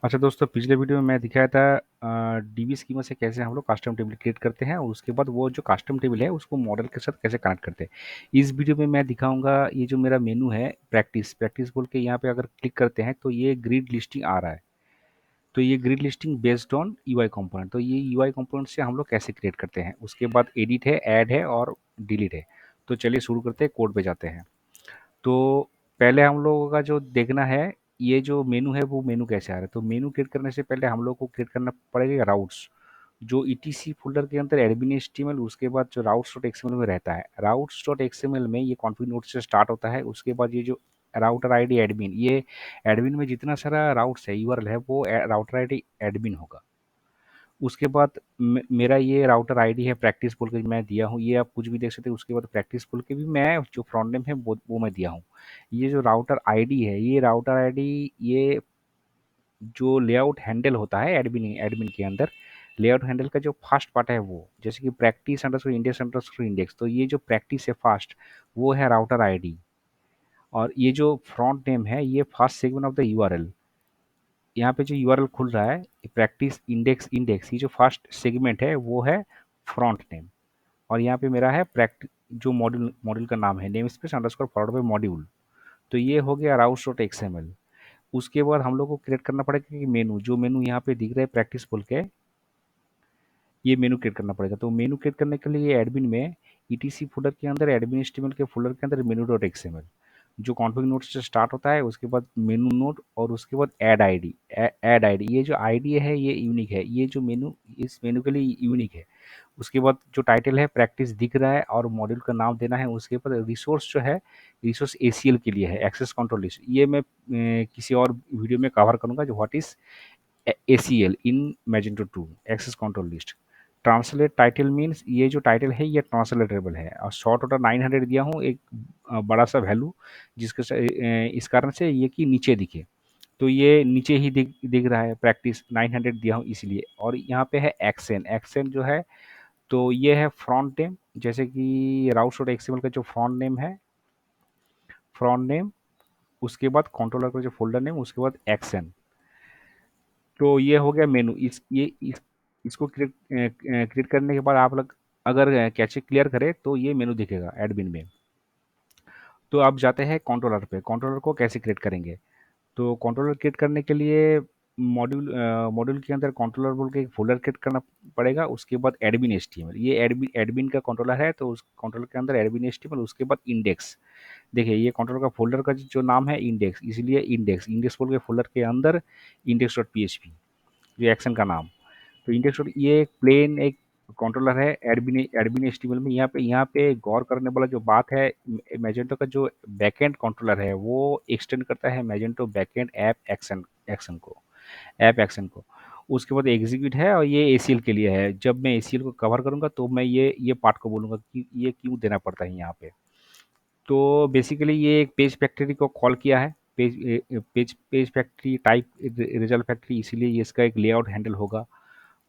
अच्छा दोस्तों, पिछले वीडियो में मैं दिखाया था डीबी स्कीमा से कैसे हम लोग कस्टम टेबल क्रिएट करते हैं और उसके बाद वो जो कस्टम टेबल है उसको मॉडल के साथ कैसे कनेक्ट करते हैं। इस वीडियो में मैं दिखाऊंगा ये जो मेरा मेनू है प्रैक्टिस प्रैक्टिस बोल के यहाँ पे अगर क्लिक करते हैं तो ये ग्रिड लिस्टिंग आ रहा है। तो ये grid listing based on UI component. तो ये यूआई कंपोनेंट से हम लोग कैसे क्रिएट करते हैं, उसके बाद एडिट है, ऐड है और डिलीट है। तो चलिए शुरू करते हैं, कोड पे जाते हैं। तो पहले हम लोगों का जो देखना है, ये जो मेनू है वो मेनू कैसे आ रहा है। तो मेनू क्रिएट करने से पहले हम लोग को क्रिएट करना पड़ेगा राउट्स, जो ईटीसी फोल्डर के अंदर एडमिन एचटीएमएल, उसके बाद जो राउट्स डॉट एक्सएमएल में रहता है। राउट्स डॉट एक्सएमएल में ये कॉन्फिग नोड से स्टार्ट होता है। उसके बाद ये जो राउटर आईडी एडमिन, ये एडमिन में जितना सारा राउट्स है यूआरएल है वो राउटर आईडी एडमिन होगा। उसके बाद मेरा ये राउटर आईडी है प्रैक्टिस बोल के मैं दिया हूँ, ये आप कुछ भी देख सकते हैं। उसके बाद प्रैक्टिस बोल के भी मैं जो फ्रंट नेम है वो मैं दिया हूँ। ये जो राउटर आईडी है, ये राउटर आईडी, ये जो लेआउट हैंडल होता है एडमिन एडमिन के अंदर, लेआउट हैंडल का जो फर्स्ट पार्ट है वो, जैसे कि प्रैक्टिस अंडरस्कोर इंडेक्स, तो ये जो प्रैक्टिस है फर्स्ट, वो है राउटर आईडी। और ये जो फ्रंट नेम है ये first segment of the URL. यहाँ पे जो यूआरएल खुल रहा है प्रैक्टिस इंडेक्स इंडेक्स, ये जो फर्स्ट सेगमेंट है वो है फ्रंट नेम। और यहाँ पे मेरा है प्रैक्टिस, जो मॉड्यूल मॉड्यूल का नाम है name space underscore forward bye module. तो ये हो गया राउस डॉट एक्सएमएल। उसके बाद हम लोग को क्रिएट करना पड़ेगा कि मेनू, जो मेनू यहाँ पे दिख रहा है प्रैक्टिस बोल के, ये मेनू क्रिएट करना पड़ेगा। तो मेनू क्रिएट करने के लिए एडमिन में ईटीसी फोल्डर के अंदर एडमिन एचटीएमएल के फोल्डर के अंदर मेनू डॉट एक्सएमएल, जो कॉन्फ़िग नोड से स्टार्ट होता है, उसके बाद मेनू नोड और उसके बाद ऐड आईडी। ऐड आईडी, ये जो आईडी है ये यूनिक है, ये जो मेनू इस मेनू के लिए यूनिक है। उसके बाद जो टाइटल है प्रैक्टिस दिख रहा है और मॉड्यूल का नाम देना है। उसके बाद रिसोर्स जो है, रिसोर्स एसीएल के लिए है, एक्सेस कंट्रोल लिस्ट। ये मैं किसी और वीडियो में कवर करूंगा, जो what is ACL in Magento 2 access control list. Translate title means ये जो टाइटल है ये ट्रांसलेटेबल है, और शॉर्ट ऑर्डर 900 दिया हूँ, एक बड़ा सा वैल्यू, इस कारण से ये कि नीचे दिखे। तो ये नीचे ही दिख रहा है, प्रैक्टिस 900 दिया हूँ इसलिए। और यहाँ पे है एक्सेन, एक्सेन जो है, तो ये है फ्रंट नेम, जैसे कि राउट डॉट एक्सएमएल का जो फ्रंट नेम है, फ्रंट नेम, उसके बाद कंट्रोलर का जो फोल्डर नेम, उसके बाद एक्सेन। तो ये हो गया मेनू। इसको क्रिएट करने के बाद आप लोग अगर कैचे क्लियर करें तो ये मेनू दिखेगा एडमिन में। तो अब जाते हैं कंट्रोलर पे, कंट्रोलर को कैसे क्रिएट करेंगे। तो कंट्रोलर क्रिएट करने के लिए मॉड्यूल के अंदर कंट्रोलर बोल के एक फोल्डर क्रिएट करना पड़ेगा। उसके बाद एडमिन एचटीएमएल, ये एडमिन एडमिन का कंट्रोलर है, तो उस कंट्रोलर के अंदर एडमिन एचटीएमएल, उसके बाद इंडेक्स। देखिए ये कंट्रोलर का फोल्डर का जो नाम है इंडेक्स, इसलिए इंडेक्स इंडेक्स बोल के फोल्डर के अंदर इंडेक्स डॉट पीएचपी, जो एक्शन का नाम। तो इंडेक्स डॉट, ये एक प्लेन एक कंट्रोलर है एडमिन एडमिन एचटीएमएल में। यहाँ पे गौर करने वाला जो बात है, मैजेंटो का जो बैकएंड कंट्रोलर है वो एक्सटेंड करता है Magento backend app action action को, ऐप एक्शन को। उसके बाद एग्जीक्यूट है, और ये एसीएल के लिए है। जब मैं एसीएल को कवर करूंगा तो मैं ये पार्ट को बोलूंगा कि ये क्यों देना पड़ता है यहाँ पे। तो बेसिकली ये एक पेज फैक्ट्री को कॉल किया है, page factory type result factory, इसीलिए ये इसका एक लेआउट हैंडल होगा।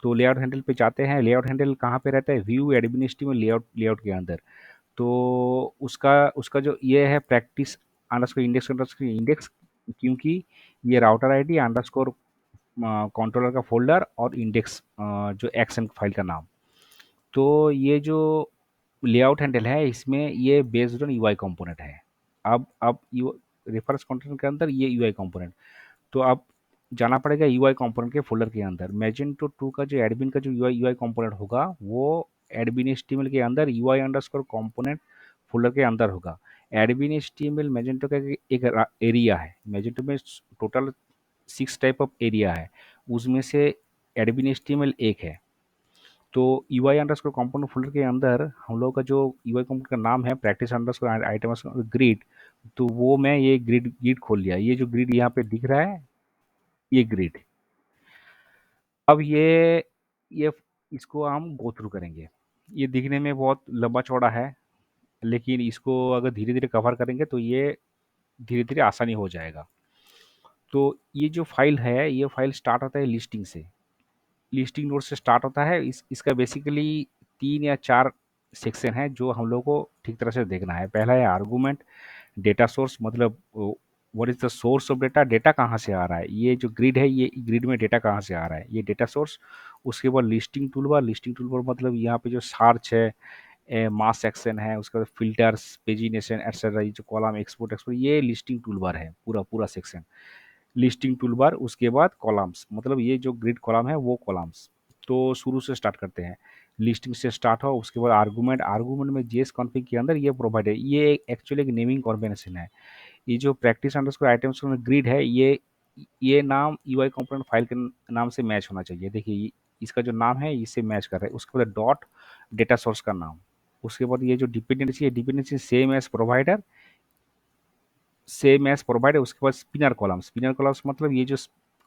तो लेआउट हैंडल पे जाते हैं। लेआउट हैंडल कहाँ पे रहता है, व्यू एडमिनिस्ट्रेटिव लेआउट लेआउट के अंदर। तो उसका उसका जो ये है प्रैक्टिस अंडरस्कोर इंडेक्स, क्योंकि ये राउटर आईडी अंडरस्कोर कंट्रोलर का फोल्डर और इंडेक्स जो एक्शन फाइल का नाम। तो ये जो लेआउट हैंडल है इसमें ये बेस्ड ऑन यूआई कंपोनेंट है। अब यू रेफरेंस कंटेंट के अंदर ये यूआई कंपोनेंट। तो अब जाना पड़ेगा यूआई कंपोनेंट के फोल्डर के अंदर। मैजेंटो 2 का जो एडमिन का जो यूआई यूआई कंपोनेंट होगा वो एडमिन एचटीएमएल के अंदर यूआई अंडरस्कोर कंपोनेंट फोल्डर के अंदर होगा। एडमिन एचटीएमएल मैजेंटो का एक एरिया है। मैजेंटो में टोटल 6 टाइप ऑफ एरिया है, उसमें से एडमिन एचटीएमएल एक है। तो यूआई अंडरस्कोर कंपोनेंट फोल्डर के अंदर हम लोग का जो यूआई कंपोनेंट का नाम है प्रैक्टिस अंडरस्कोर आइटम ग्रिड। तो वो मैं ये ग्रिड ग्रिड खोल लिया। ये जो ग्रिड यहाँ पे दिख रहा है, ये ग्रिड। अब ये इसको हम गो थ्रू करेंगे। ये दिखने में बहुत लंबा चौड़ा है, लेकिन इसको अगर धीरे धीरे कवर करेंगे तो ये धीरे धीरे आसानी हो जाएगा। तो ये जो फाइल है, ये फाइल स्टार्ट होता है लिस्टिंग से, लिस्टिंग नोड से स्टार्ट होता है। इसका बेसिकली 3 या 4 सेक्शन है जो हम लोग को ठीक तरह से देखना है। पहला है आर्गूमेंट, डेटा सोर्स मतलब what is the source of data, data कहाँ से आ रहा है, ये जो ग्रिड है ये ग्रिड में डेटा कहाँ से आ रहा है, ये डेटा सोर्स। उसके बाद लिस्टिंग टूलबार, लिस्टिंग टूलबार मतलब यहाँ पे जो सर्च है, मास सेक्शन है, उसके बाद फिल्टर्स, पेजिनेशन एटसेट्रा, ये जो कॉलम एक्सपोर्ट एक्सपोर्ट, ये लिस्टिंग टूलबार है, पूरा पूरा सेक्शन लिस्टिंग टूलबार। उसके बाद कॉलम्स, मतलब ये जो ग्रिड कॉलम है वो कॉलम्स। तो शुरू से स्टार्ट करते हैं, लिस्टिंग से स्टार्ट हो, उसके बाद आर्गूमेंट, आर्गूमेंट में जेएस कॉन्फ़िग के अंदर ये प्रोवाइड है, ये एक्चुअली एक नेमिंग कॉम्बिनेशन है। ये जो प्रैक्टिस अंडरस्कोर आइटम्स ग्रिड है, ये नाम यूआई कंपोनेंट फाइल के नाम से मैच होना चाहिए। देखिए इसका जो नाम है इससे मैच कर रहा है। उसके बाद डॉट डेटा सोर्स का नाम। उसके बाद ये जो डिपेंडेंसी है, dependency same as provider, same as provider. उसके बाद स्पिनर कॉलम्स, स्पिनर कॉलम्स मतलब ये जो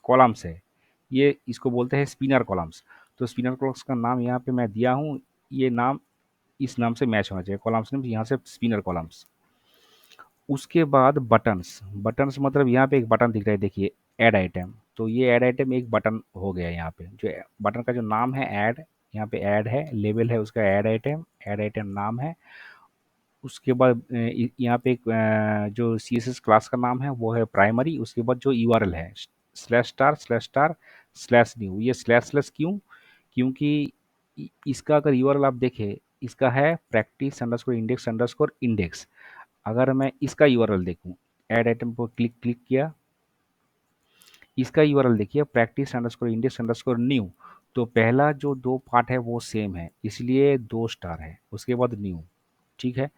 कॉलम्स है ये इसको बोलते हैं स्पिनर कॉलम्स। तो स्पिनर कॉलम्स का नाम यहाँ पे मैं दिया हूँ, ये नाम इस नाम से मैच होना चाहिए, कॉलम्स नेम यहाँ से स्पिनर कॉलम्स। उसके बाद बटन्स, बटन्स मतलब यहाँ पे एक बटन दिख रहा है, देखिए ऐड आइटम। तो ये ऐड आइटम एक बटन हो गया यहाँ पे, जो बटन का जो नाम है ऐड, यहाँ पे ऐड है, लेबल है उसका ऐड आइटम नाम है। उसके बाद यहाँ पे एक जो CSS क्लास का नाम है वो है प्राइमरी। उसके बाद जो URL है /* स्लैश न्यू, ये स्लैश स्लैश क्यों, क्योंकि इसका अगर URL आप देखें, इसका है practice underscore index underscore index. अगर मैं इसका URL देखूं, ऐड आइटम पर क्लिक क्लिक किया, इसका URL देखिए practice underscore index underscore new. तो पहला जो दो पार्ट है वो सेम है, इसलिए 2 स्टार है। उसके बाद न्यू, ठीक है।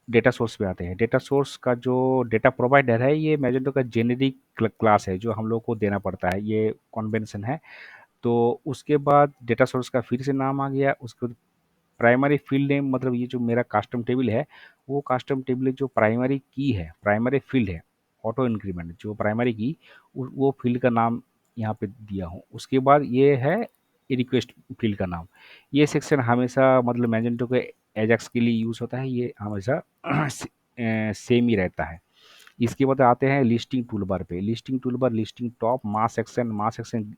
डेटा सोर्स पे आते हैं। डेटा सोर्स का जो डेटा प्रोवाइडर है ये मैजेंटो का जेनेरिक क्लास है जो हम लोग को देना पड़ता है, ये कन्वेंशन है। तो उसके बाद डेटा सोर्स का फिर से नाम आ गया। उसके बाद प्राइमरी फील्ड नेम, मतलब ये जो मेरा कस्टम टेबल है, वो कस्टम टेबल जो प्राइमरी की है, प्राइमरी फील्ड है, ऑटो इंक्रीमेंट जो प्राइमरी की, वो फील्ड का नाम यहाँ पे दिया हूँ। उसके बाद ये है रिक्वेस्ट फील्ड का नाम। ये सेक्शन हमेशा मतलब मैजेंटो के एजाक्स के लिए यूज़ होता है, ये हमेशा सेम ही रहता है। इसके बाद आते हैं लिस्टिंग टूलबार पे। लिस्टिंग टूलबार, लिस्टिंग टॉप, मास सेक्शन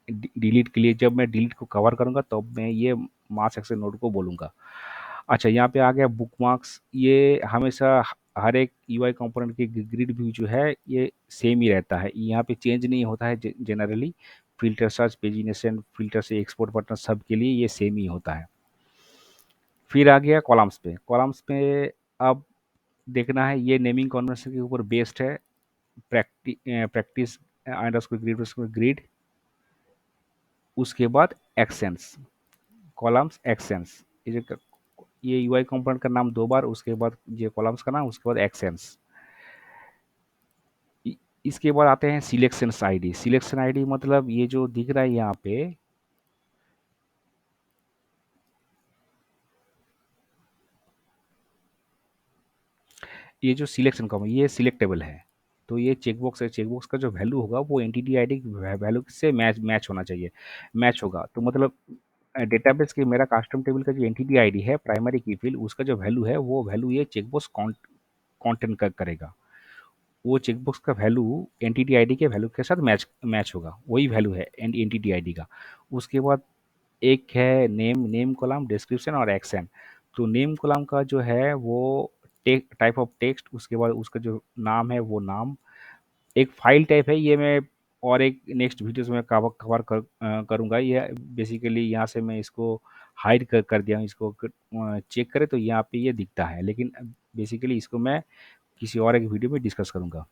डिलीट के लिए, जब मैं डिलीट को कवर करूंगा तब मैं ये मास सेक्शन नोड को बोलूंगा। अच्छा, यहाँ पे आ गया बुकमार्क्स। ये हमेशा हर एक यूआई कंपोनेंट की ग्रिड व्यू जो है ये सेम ही रहता है, यहाँ पे चेंज नहीं होता है generally. Filter search, pagination, filter से एक्सपोर्ट बटन, सब के लिए ये सेम ही होता है। फिर आ गया कॉलम्स पे। कॉलम्स पे अब देखना है, ये नेमिंग कन्वेंशन के ऊपर बेस्ड है। Practice underscore grid grid. उसके बाद एक्शंस, कॉलम्स एक्शंस। ये यूआई कंपोनेंट का नाम 2 बार, उसके बाद ये कॉलम्स का नाम, उसके बाद एक्शंस। इसके बाद आते हैं सिलेक्शंस आईडी। सिलेक्शन आईडी मतलब ये जो दिख रहा है यहाँ पे, ये जो सिलेक्शन का ये सिलेक्टेबल है। तो ये चेकबॉक्स है, चेकबॉक्स का जो वैल्यू होगा वो एंटिटी आईडी वैल्यू से मैच मैच होना चाहिए, मैच होगा। तो मतलब डेटाबेस के मेरा कस्टम टेबल का जो एंटिटी आईडी है प्राइमरी की फील्ड, उसका जो वैल्यू है वो वैल्यू ये चेकबॉक्स कॉन्टेंट करेगा। वो चेकबॉक्स का वैल्यू एंटिटी आईडी के वैल्यू के साथ मैच मैच होगा, वही वैल्यू है एंटिटी आईडी का। उसके बाद एक है नेम, नेम कॉलम, डिस्क्रिप्शन और एक्शन। तो नेम कॉलम का जो है वो टाइप ऑफ टेक्स्ट, उसके बाद उसका जो नाम है वो नाम, एक फाइल टाइप है। ये मैं और एक नेक्स्ट वीडियोस में कवर करूँगा। ये बेसिकली यहाँ से मैं इसको हाइड कर दिया हूँ, इसको चेक करें तो यहाँ पे ये दिखता है, लेकिन बेसिकली इसको मैं किसी और एक वीडियो में डिस्कस करूँगा।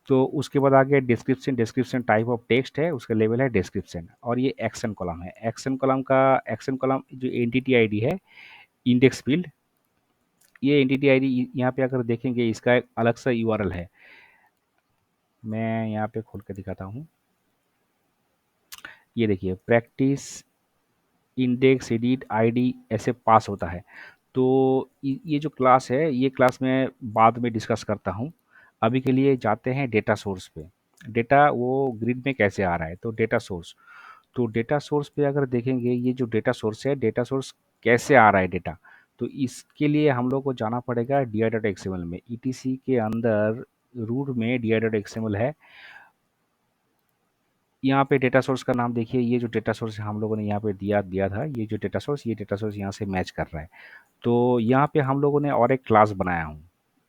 तो उसके बाद आ गया description. Description type of text है, उसका लेवल है डिस्क्रिप्शन। और ये एक्शन कॉलम है। एक्शन कॉलम जो एंटिटी आईडी है, इंडेक्स फील्ड, ये एंटिटी आईडी यहाँ पे अगर देखेंगे इसका एक अलग सा यूआरएल है। मैं यहाँ पे खोल के दिखाता हूँ। ये देखिए प्रैक्टिस इंडेक्स एडिट आईडी ऐसे पास होता है। तो ये जो क्लास है, ये क्लास मैं बाद में डिस्कस करता हूँ। अभी के लिए जाते हैं डेटा सोर्स पे। डेटा वो ग्रिड में कैसे आ रहा है, तो डेटा सोर्स। तो डेटा सोर्स पे अगर देखेंगे, ये जो डेटा सोर्स है, डेटा सोर्स कैसे आ रहा है डेटा, तो इसके लिए हम लोग को जाना पड़ेगा dir.xml में। ईटीसी के अंदर रूट में dir.xml है। यहाँ पे डेटा सोर्स का नाम देखिए, ये जो डेटा सोर्स हम लोगों ने यहाँ पे दिया दिया था, ये जो डेटा सोर्स, ये डेटा सोर्स यहाँ से मैच कर रहा है। तो यहाँ पे हम लोगों ने और एक क्लास बनाया हूँ,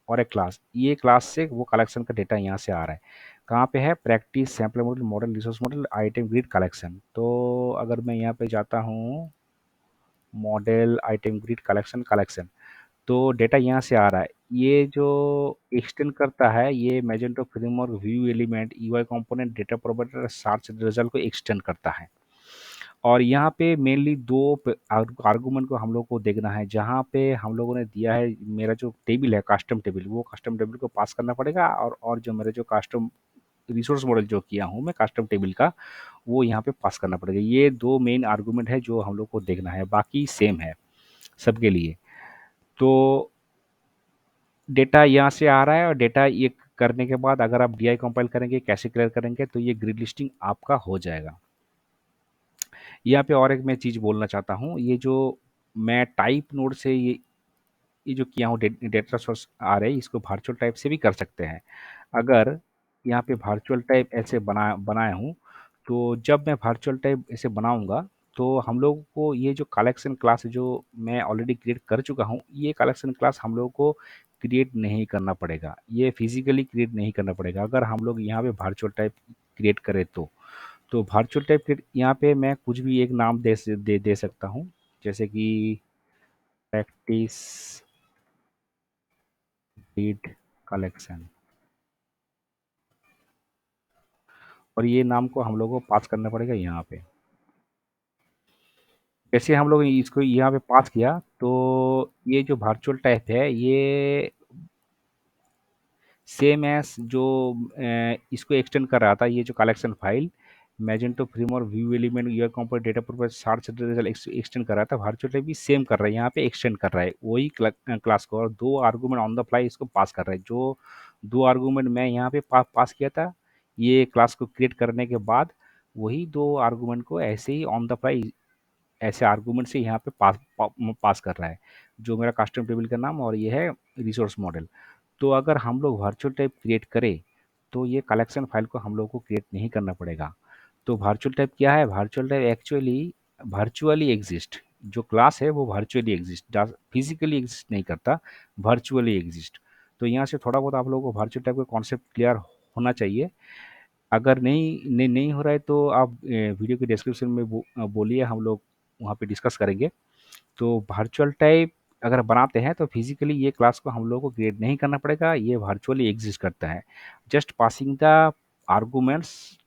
और एक क्लास, ये क्लास से वो कलेक्शन का डेटा यहाँ से आ रहा है। कहाँ पे है? Practice, sample model, model, resource model, item grid, collection. तो अगर मैं यहाँ पे जाता हूँ, model, item grid, collection, collection, तो डेटा यहाँ से आ रहा है। ये जो एक्सटेंड करता है, ये Magento framework, view element, UI component, data provider, search result को एक्सटेंड करता है। और यहाँ पे मेनली दो आर्गूमेंट को हम लोग को देखना है। जहाँ पे हम लोगों ने दिया है, मेरा जो टेबल है कस्टम टेबल, वो कस्टम टेबल को पास करना पड़ेगा। और जो मेरे जो कस्टम रिसोर्स मॉडल जो किया हूँ मैं कस्टम टेबल का, वो यहाँ पे पास करना पड़ेगा। ये दो मेन आर्गूमेंट है जो हम लोग को देखना है, बाकी सेम है सबके लिए। तो डेटा यहाँ से आ रहा है, और डेटा ये करने के बाद अगर आप डीआई कंपाइल करेंगे, कैसे क्लियर करेंगे, तो ये ग्रिड लिस्टिंग आपका हो जाएगा। यहाँ पे और एक मैं चीज़ बोलना चाहता हूँ, ये जो मैं टाइप नोड से ये जो किया हूँ, डेटा सोर्स आ रहे हैं, इसको वर्चुअल टाइप से भी कर सकते हैं। अगर यहाँ पे वर्चुअल टाइप ऐसे बनाया हूँ, तो जब मैं वर्चुअल टाइप ऐसे बनाऊंगा, तो हम लोग को ये जो कलेक्शन क्लास जो मैं ऑलरेडी क्रिएट कर चुका हूँ, ये कलेक्शन क्लास हम लोग को क्रिएट नहीं करना पड़ेगा, ये फिजिकली क्रिएट नहीं करना पड़ेगा। अगर हम लोग यहाँ पे वर्चुअल टाइप क्रिएट करें तो वर्चुअल टाइप यहाँ पे मैं कुछ भी एक नाम दे सकता हूँ, जैसे कि प्रैक्टिस रीड कलेक्शन, और ये नाम को हम लोगों को पास करना पड़ेगा यहाँ पे। जैसे हम लोग इसको यहाँ पे पास किया, तो ये जो वर्चुअल टाइप है, ये सेम एस जो इसको एक्सटेंड कर रहा था, ये जो collection file Magento framework, view element, UI component, data profile, search result extend कर रहा था, वर्चुअल टाइप भी सेम कर रहा है, यहाँ पे एक्सटेंड कर रहा है वही क्लास को, और दो आर्गूमेंट ऑन द फ्लाई इसको पास कर रहा है। जो दो आर्गूमेंट मैं यहाँ पे पास किया था ये क्लास को क्रिएट करने के बाद, वही दो आर्गूमेंट को ऐसे ही ऑन द फ्लाई ऐसे आर्गूमेंट से यहाँ पे पास कर रहा है, जो मेरा कस्टम टेबल का नाम, और ये है रिसोर्स मॉडल। तो अगर हम लोग वर्चुअल टाइप क्रिएट करें, तो ये कलेक्शन फाइल को हम लोग को क्रिएट नहीं करना पड़ेगा। तो वर्चुअल टाइप क्या है? Virtual type actually virtually exist, जो क्लास है वो वर्चुअली एग्जिस्ट, फिजिकली एग्जिस्ट नहीं करता, वर्चुअली एग्जिस्ट। तो यहाँ से थोड़ा बहुत आप लोगों को वर्चुअल टाइप का कॉन्सेप्ट क्लियर होना चाहिए। अगर नहीं हो रहा है, तो आप वीडियो के डिस्क्रिप्शन में बोलिए, हम लोग वहाँ पे डिस्कस करेंगे। तो वर्चुअल टाइप अगर बनाते हैं, तो फिजिकली ये क्लास को हम लोग को क्रिएट नहीं करना पड़ेगा, ये वर्चुअली एग्जिस्ट करता है। Just passing the arguments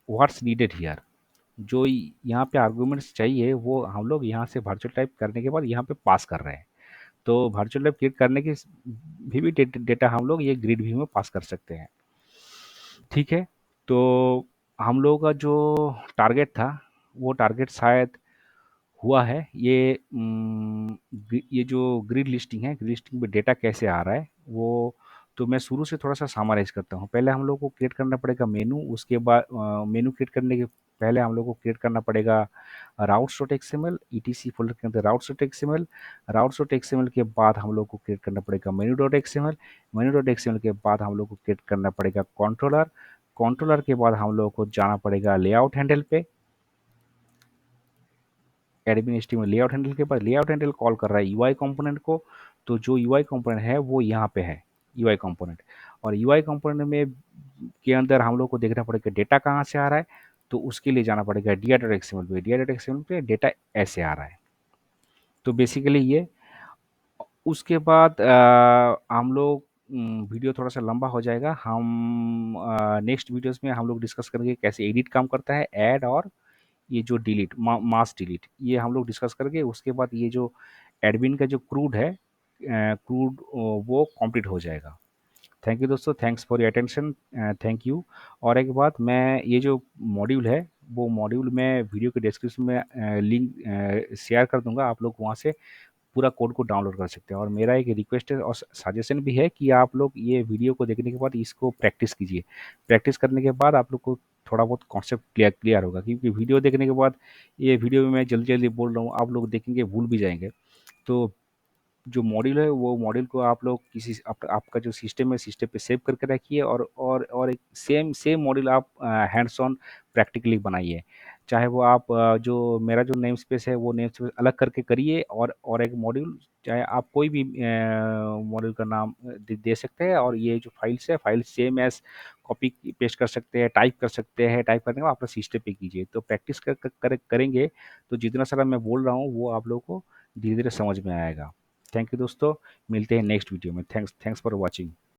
what's needed here, जो यहाँ पे आर्गूमेंट्स चाहिए वो हम लोग यहाँ से वर्चुअल टाइप करने के बाद यहाँ पे पास कर रहे हैं। तो वर्चुअल टाइप क्रिएट करने की भी डेटा हम लोग ये ग्रिड व्यू में पास कर सकते हैं। ठीक है। तो हम लोगों का जो टारगेट था, वो टारगेट शायद हुआ है। ये जो ग्रिड लिस्टिंग है, ग्रिड लिस्टिंग में डेटा कैसे आ रहा है वो, तो मैं शुरू से थोड़ा सा समराइज करता हूँ। पहले हम लोग को क्रिएट करना पड़ेगा मेनू, उसके बाद मेनू क्रिएट करने के पहले हम लोग को क्रिएट करना पड़ेगा routes dot XML, etc folder के अंदर routes dot XML. Routes dot XML के बाद हम लोग को क्रिएट करना पड़ेगा मेनू डॉट एक्सएमएल। मेनू डॉट एक्सएमएल के बाद हम लोग को क्रिएट करना पड़ेगा कंट्रोलर। कंट्रोलर के बाद हम लोग को जाना पड़ेगा लेआउट हैंडल पे। एडमिन एचटीएमएल लेआउट हैंडल के बाद लेआउट हैंडल कॉल कर रहा है यूआई कंपोनेंट को। तो जो यूआई कंपोनेंट है वो यहाँ पे है, यूआई कंपोनेंट। और यूआई कंपोनेंट में के अंदर हम लोग को देखना पड़ेगा डेटा कहाँ से आ रहा है, तो उसके लिए जाना पड़ेगा डी डॉट एक्सएमएल पे। डी डॉट एक्सएमएल पे डेटा ऐसे आ रहा है। तो बेसिकली ये, उसके बाद हम लोग वीडियो थोड़ा सा लंबा हो जाएगा, हम नेक्स्ट वीडियोस में हम लोग डिस्कस करेंगे कैसे एडिट काम करता है, ऐड, और ये जो डिलीट, मास डिलीट, ये हम लोग डिस्कस करके उसके बाद ये जो एडमिन का जो क्रूड है, क्रूड वो कंप्लीट हो जाएगा। थैंक यू दोस्तों, thanks for your attention, thank you. और एक बात, मैं ये जो मॉड्यूल है, वो मॉड्यूल मैं वीडियो के डिस्क्रिप्शन में लिंक शेयर कर दूंगा, आप लोग वहाँ से पूरा कोड को डाउनलोड कर सकते हैं। और मेरा एक रिक्वेस्ट है और सजेशन भी है कि आप लोग ये वीडियो को देखने के बाद इसको प्रैक्टिस कीजिए। प्रैक्टिस करने के बाद आप लोग को थोड़ा बहुत कॉन्सेप्ट क्लियर होगा, क्योंकि वीडियो देखने के बाद, ये वीडियो में मैं जल्दी जल्दी बोल रहा हूँ, आप लोग देखेंगे भूल भी जाएंगे। तो जो मॉड्यूल है, वो मॉड्यूल को आप लोग किसी आपका जो सिस्टम है, सिस्टम पे सेव करके रखिए, और एक सेम सेम मॉड्यूल आप हैंड्स ऑन प्रैक्टिकली बनाइए। चाहे वो आप जो मेरा जो नेम स्पेस है वो नेम स्पेस अलग करके करिए, और एक मॉड्यूल, चाहे आप कोई भी मॉड्यूल का नाम दे सकते हैं, और ये जो फाइल्स है file same as copy paste कर सकते हैं, टाइप कर सकते हैं, टाइप करने के बाद अपना सिस्टम पे कीजिए। तो प्रैक्टिस करेंगे तो जितना सारा मैं बोल रहा हूँ वो आप लोगों को धीरे धीरे समझ में आएगा। थैंक यू दोस्तों, मिलते हैं नेक्स्ट वीडियो में। Thanks thanks for watching.